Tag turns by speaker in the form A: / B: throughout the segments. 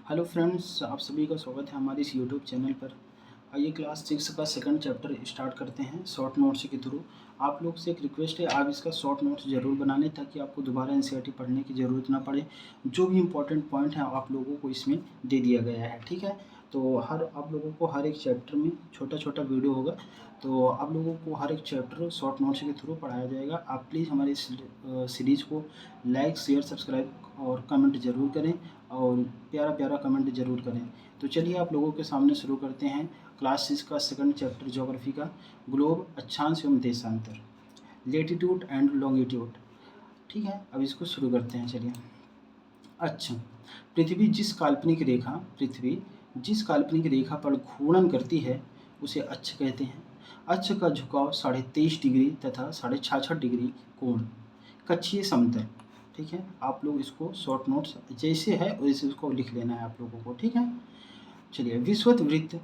A: Hello friends, आप सभी का स्वागत है हमारे इस यूट्यूब चैनल पर। आइए क्लास 6 का सेकंड चैप्टर स्टार्ट करते हैं शॉर्ट नोट्स के थ्रू। आप लोग से एक रिक्वेस्ट है, आप इसका शॉर्ट नोट्स ज़रूर बनाने ताकि आपको दोबारा एनसीईआरटी पढ़ने की ज़रूरत ना पड़े। जो भी इंपॉर्टेंट पॉइंट है आप लोगों को इसमें दे दिया गया है, ठीक है। तो आप लोगों को हर एक चैप्टर में छोटा छोटा वीडियो होगा, तो आप लोगों को हर एक चैप्टर शॉर्ट नोट्स के थ्रू पढ़ाया जाएगा। आप प्लीज़ हमारे इस सीरीज़ को लाइक, शेयर, सब्सक्राइब और कमेंट ज़रूर करें और प्यारा प्यारा कमेंट ज़रूर करें। तो चलिए आप लोगों के सामने शुरू करते हैं क्लास 6 का सेकंड चैप्टर ज्योग्राफी का, ग्लोब, अक्षांश एवं देशांतर, लेटीट्यूड एंड लॉन्गिट्यूड। ठीक है, अब इसको शुरू करते हैं। चलिए। अच्छा, पृथ्वी जिस काल्पनिक रेखा पर घूर्णन करती है उसे अक्ष कहते हैं। अक्ष का झुकाव 23.5 डिग्री तथा 66.5 डिग्री कोण, कक्षीय समतल। ठीक है, आप लोग इसको शॉर्ट नोट्स जैसे है वैसे उसको लिख लेना है आप लोगों को, ठीक है। चलिए, विषुवत वृत्त।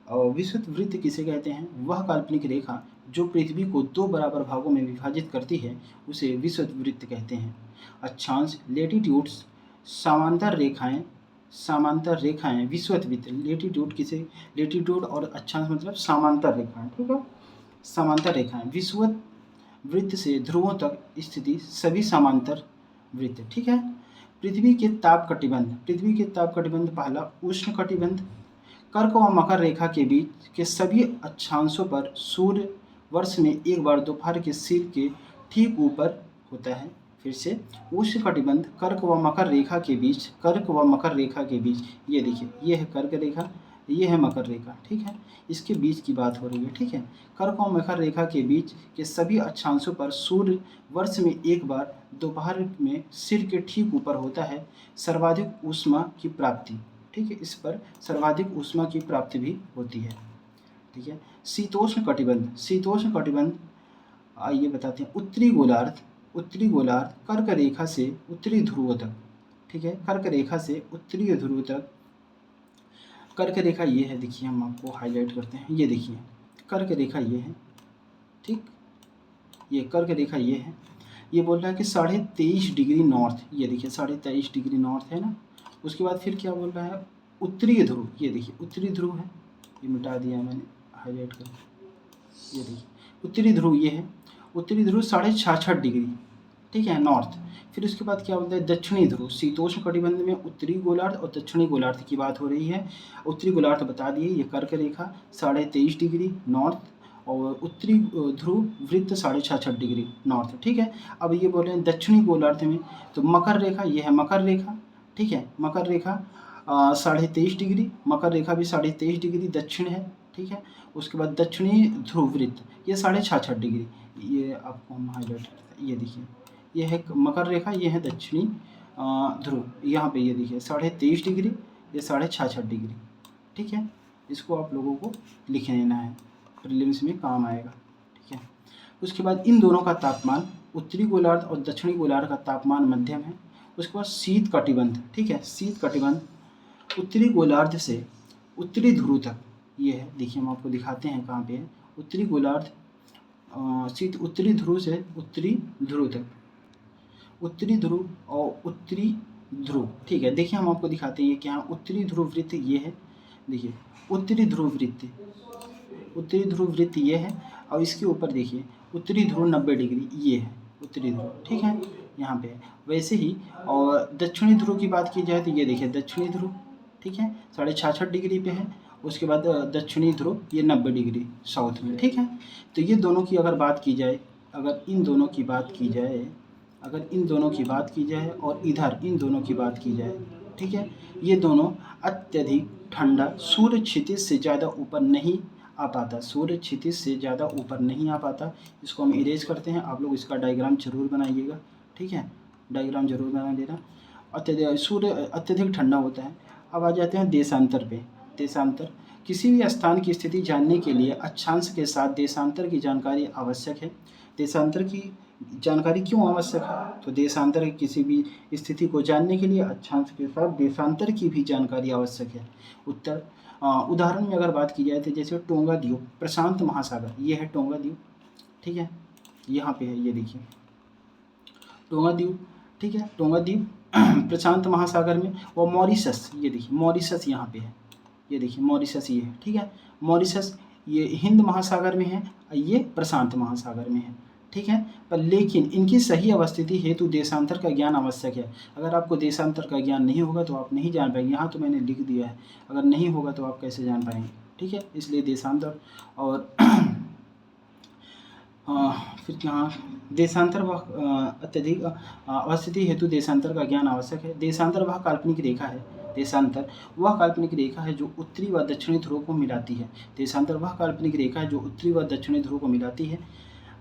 A: और विषुवत वृत्त किसे कहते हैं? वह काल्पनिक रेखा जो पृथ्वी को दो बराबर भागों में विभाजित करती है उसे विषुवत वृत्त कहते हैं। अक्षांश, लेटीट्यूड्स, समांतर रेखाएं विषुवत वृत्त। लेटीट्यूड और अक्षांश मतलब समांतर रेखाएं, ठीक है। समांतर रेखाएं विषुवत वृत्त से ध्रुवों तक स्थिति सभी समांतर वृत्त, ठीक है। पृथ्वी के ताप कटिबंध पहला उष्ण कटिबंध। कर्क व मकर रेखा के बीच के सभी अक्षांशों पर सूर्य वर्ष में एक बार दोपहर के सिर के ठीक ऊपर होता है। फिर से, उष्ण कटिबंध कर्क व मकर रेखा के बीच ये देखिए, ये है कर्क रेखा, ये है मकर रेखा, ठीक है। इसके बीच की बात हो रही है, ठीक है। कर्क और मकर रेखा के बीच के सभी अक्षांशों पर सूर्य वर्ष में एक बार दोपहर में सिर के ठीक ऊपर होता है। सर्वाधिक ऊष्मा की प्राप्ति, ठीक है, इस पर सर्वाधिक ऊष्मा की प्राप्ति भी होती है, ठीक है। शीतोष्ण कटिबंध आइए बताते हैं। उत्तरी गोलार्ध कर्क रेखा से उत्तरी ध्रुव तक, ठीक है। कर्क रेखा से उत्तरी ध्रुव तक, कर्क रेखा ये है, देखिए हम आपको हाईलाइट करते हैं। ये देखिए कर्क रेखा ये है, ठीक। ये कर्क रेखा ये है। ये बोल रहा है कि 23.5 डिग्री नॉर्थ, ये देखिए 23.5 डिग्री नॉर्थ है ना। उसके बाद फिर क्या बोल रहा है? उत्तरी ध्रुव, ये देखिए उत्तरी ध्रुव है, ये मिटा दिया है मैंने हाईलाइट कर, ये देखिए उत्तरी ध्रुव ये है। उत्तरी ध्रुव 66.5 डिग्री, ठीक है, नॉर्थ। फिर उसके बाद क्या बोलते हैं? दक्षिणी ध्रुव। शीतोष्ण कटिबंध में उत्तरी गोलार्ध और दक्षिणी गोलार्ध की बात हो रही है। उत्तरी गोलार्ध बता दिए, ये कर्क रेखा 23.5 डिग्री नॉर्थ, और उत्तरी ध्रुव वृत्त 66.5 डिग्री नॉर्थ, ठीक है। अब ये बोल रहे हैं दक्षिणी गोलार्ध में, तो मकर रेखा, ये है मकर रेखा, ठीक है। मकर रेखा 23.5 डिग्री, मकर रेखा भी 23.5 डिग्री दक्षिण है, ठीक है। उसके बाद दक्षिणी ध्रुव वृत्त ये 66.5 डिग्री, ये आपको हम हाईलाइट करते हैं। ये देखिए, ये है मकर रेखा, ये है दक्षिणी ध्रुव, यहाँ पे ये देखिए 23.5 डिग्री, ये 66.5 डिग्री, ठीक है। इसको आप लोगों को लिख लेना है, प्रीलिम्स में काम आएगा, ठीक है। उसके बाद इन दोनों का तापमान, उत्तरी गोलार्ध और दक्षिणी गोलार्ध का तापमान मध्यम है। उसके बाद शीत कटिबंध, ठीक है। शीत कटिबंध उत्तरी गोलार्ध से उत्तरी ध्रुव तक, ये है, देखिए हम आपको दिखाते हैं कहाँ पे है। उत्तरी गोलार्ध शीत उत्तरी ध्रुव से उत्तरी ध्रुव तक, उत्तरी ध्रुव और उत्तरी ध्रुव, ठीक है। देखिए हम आपको दिखाते हैं ये क्या है। उत्तरी ध्रुव वृत्त ये है, देखिए उत्तरी ध्रुव वृत्त ये है, और इसके ऊपर देखिए उत्तरी ध्रुव 90 डिग्री ये है उत्तरी ध्रुव, ठीक है, यहाँ पे है। वैसे ही और दक्षिणी ध्रुव की बात की जाए तो ये देखिए दक्षिणी ध्रुव, ठीक है, 66.5 डिग्री पे है। उसके बाद दक्षिणी ध्रुव ये 90 डिग्री साउथ में, ठीक है। तो ये दोनों की अगर बात की जाए, अगर इन दोनों की बात की जाए और इधर इन दोनों की बात की जाए, ठीक है, ये दोनों अत्यधिक ठंडा, सूर्य क्षितिज से ज़्यादा ऊपर नहीं आ पाता। इसको हम इरेज करते हैं, आप लोग इसका डायग्राम जरूर बनाइएगा, ठीक है, डायग्राम जरूर बना देना। सूर्य अत्यधिक ठंडा होता है। अब आ जाते हैं देशांतर पे। देशांतर, किसी भी स्थान की स्थिति जानने के लिए अक्षांश के साथ देशांतर की जानकारी आवश्यक है। देशांतर की जानकारी क्यों आवश्यक है? तो देशांतर की किसी भी स्थिति को जानने के लिए अक्षांश के साथ देशांतर की भी जानकारी आवश्यक है। उदाहरण में अगर बात की जाए तो जैसे टोंगा द्वीप, प्रशांत महासागर, ये है टोंगा द्वीप, ठीक है, यहाँ पे है, ये देखिए टोंगा द्वीप, ठीक है। टोंगा द्वीप प्रशांत महासागर में, और मॉरिशस, ये देखिए मॉरिशस यहाँ पे है, ये देखिए मॉरिशस ये है, ठीक है। मॉरिशस ये हिंद महासागर में है, ये प्रशांत महासागर में है, ठीक है। पर लेकिन इनकी सही अवस्थिति हेतु देशांतर का ज्ञान आवश्यक है। अगर आपको देशांतर का ज्ञान नहीं होगा तो आप नहीं जान पाएंगे। यहाँ तो मैंने लिख दिया है, अगर नहीं होगा तो आप कैसे जान पाएंगे, ठीक है। इसलिए देशांतर और फिर यहाँ देशांतर व अत्यधिक अवस्थिति हेतु देशांतर का ज्ञान आवश्यक है। देशांतर वह काल्पनिक रेखा है, देशांतर वह काल्पनिक रेखा है जो उत्तरी व दक्षिणी ध्रुव को मिलाती है। देशांतर वह काल्पनिक रेखा है जो उत्तरी व दक्षिणी ध्रुव को मिलाती है।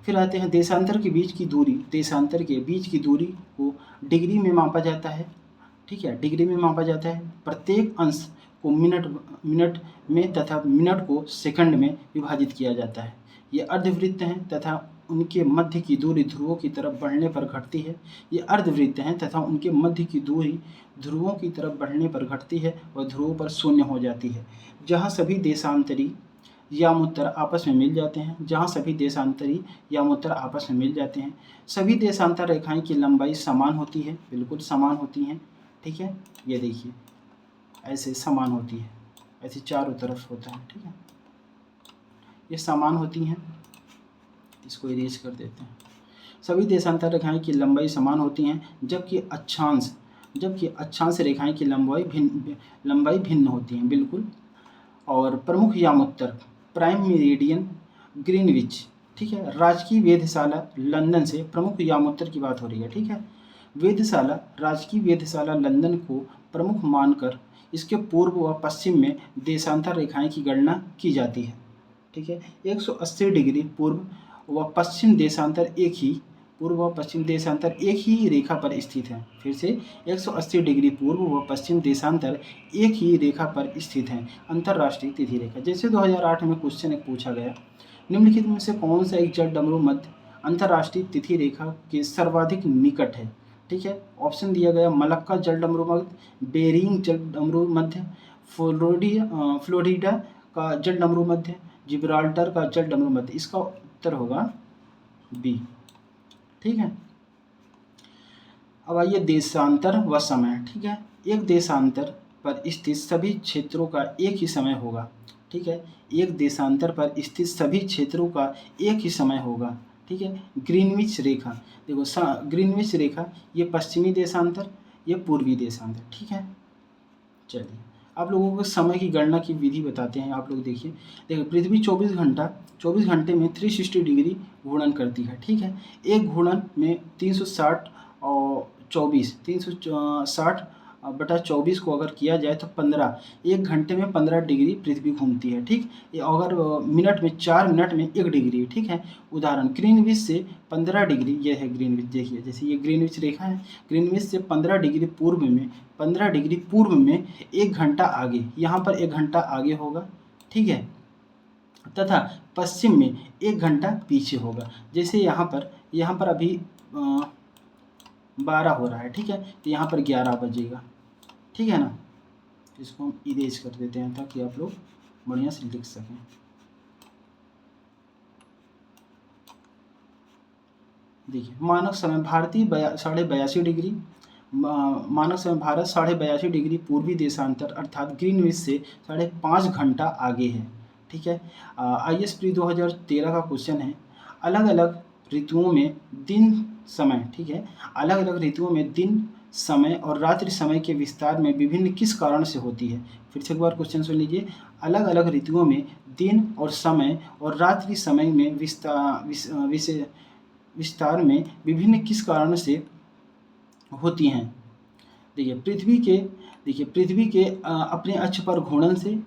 A: फिर आते हैं देशांतर के बीच की दूरी। देशांतर के बीच की दूरी को डिग्री में मापा जाता है, ठीक है, डिग्री में मापा जाता है। प्रत्येक अंश को मिनट में तथा मिनट को सेकंड में विभाजित किया जाता है। ये अर्धवृत्त हैं तथा उनके मध्य की दूरी ध्रुवों की तरफ बढ़ने पर घटती है। ये अर्धवृत्त हैं तथा उनके मध्य की दूरी ध्रुवों की तरफ बढ़ने पर घटती है और ध्रुवों पर शून्य हो जाती है। जहाँ सभी देशांतरी यामोत्तर आपस में मिल जाते हैं, जहाँ सभी देशांतरी यामोत्तर आपस में मिल जाते हैं। सभी देशांतर रेखाएं की लंबाई समान होती है, बिल्कुल समान होती हैं, ठीक है। ये देखिए ऐसे समान होती है, ऐसे चारों तरफ होता है, ठीक है, ये समान होती हैं। इसको इरेज कर देते हैं। सभी देशांतर रेखाएं की लंबाई समान होती हैं, जबकि अक्षांश रेखाएं की लंबाई भिन्न होती हैं, बिल्कुल। और प्रमुख यामोत्तर प्राइम मेरिडियन ग्रीनविच, ठीक है। राजकीय वेधशाला लंदन से प्रमुख यामोत्तर की बात हो रही है, ठीक है। राजकीय वेधशाला लंदन को प्रमुख मानकर इसके पूर्व व पश्चिम में देशांतर रेखाएं की गणना की जाती है, ठीक है। 180 डिग्री पूर्व व पश्चिम देशांतर एक ही रेखा पर स्थित है। फिर से 180 डिग्री पूर्व व पश्चिम देशांतर एक ही रेखा पर स्थित हैं। अंतर्राष्ट्रीय तिथि रेखा, जैसे 2008 में क्वेश्चन एक पूछा गया, निम्नलिखित में से कौन सा एक जल डमरू मध्य अंतर्राष्ट्रीय तिथि रेखा के सर्वाधिक निकट है, ठीक है। ऑप्शन दिया गया मलक्का जल डमरू मध्य, बेरिंग जल डमरू मध्य, फ्लोरिडा का जल डमरू मध्य, जिब्राल्टर का जल डमरू मध्य। इसका उत्तर होगा बी, ठीक है। अब आइए देशांतर व समय, ठीक है। एक देशांतर पर स्थित सभी क्षेत्रों का एक ही समय होगा, ठीक है। एक देशांतर पर स्थित सभी क्षेत्रों का एक ही समय होगा, ठीक है। ग्रीनविच रेखा, देखो ग्रीनविच रेखा, ये पश्चिमी देशांतर, ये पूर्वी देशांतर, ठीक है। चलिए आप लोगों को समय की गणना की विधि बताते हैं। आप लोग देखिए पृथ्वी 24 घंटे में 360 डिग्री घूर्णन करती है, ठीक है। एक घूर्णन में 360 और 360/24 को अगर किया जाए तो 1 घंटे में 15 डिग्री पृथ्वी घूमती है, ठीक। ये अगर मिनट में 4 मिनट में 1 डिग्री, ठीक है। उदाहरण ग्रीनविच से 15 डिग्री, ये है ग्रीनविच, देखिए जैसे ये ग्रीनविच रेखा है, ग्रीनविच से 15 डिग्री पूर्व में 1 घंटा आगे, यहाँ पर 1 घंटा आगे होगा, ठीक है, तथा पश्चिम में 1 घंटा पीछे होगा। जैसे यहाँ पर अभी 12 हो रहा है, ठीक है, तो यहाँ पर 11 बजेगा, ठीक है ना। इसको हम इरेज कर देते हैं ताकि आप लोग बढ़िया से लिख सकें। देखिए मानक समय भारतीय 82.5 डिग्री, मानक समय भारत 82.5 डिग्री पूर्वी देशांतर अर्थात ग्रीनविच से 5.5 घंटा आगे है, ठीक है। IS प्री 2013 का क्वेश्चन है, अलग अलग ऋतुओं में दिन समय, ठीक है, अलग अलग ऋतुओं में दिन समय और रात्रि समय के विस्तार में विभिन्न किस कारण से होती है। फिर से एक बार क्वेश्चन सुन लीजिए, अलग अलग ऋतुओं में दिन और समय और रात्रि समय में विस्तार में विभिन्न किस कारण से होती हैं। देखिए पृथ्वी के अपने अक्ष पर घूर्णन से,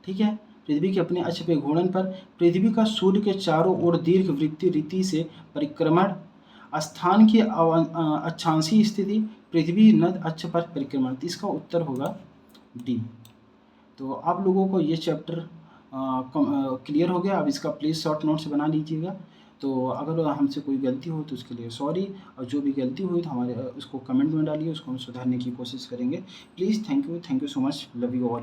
A: ठीक है, पृथ्वी के अपने अक्ष पर घूर्णन पर, पृथ्वी का सूर्य के चारों ओर दीर्घ वृत्तीय रीति से परिक्रमण, स्थान की अक्षांशीय स्थिति, पृथ्वी नद अक्ष पर परिक्रमण। इसका उत्तर होगा डी। तो आप लोगों को ये चैप्टर क्लियर हो गया। अब इसका प्लीज़ शॉर्ट नोट्स बना लीजिएगा। तो अगर हमसे कोई गलती हो तो उसके लिए सॉरी, और जो भी गलती हुई तो हमारे उसको कमेंट में डालिए, उसको हम सुधारने की कोशिश करेंगे। Please thank you so much, love you all.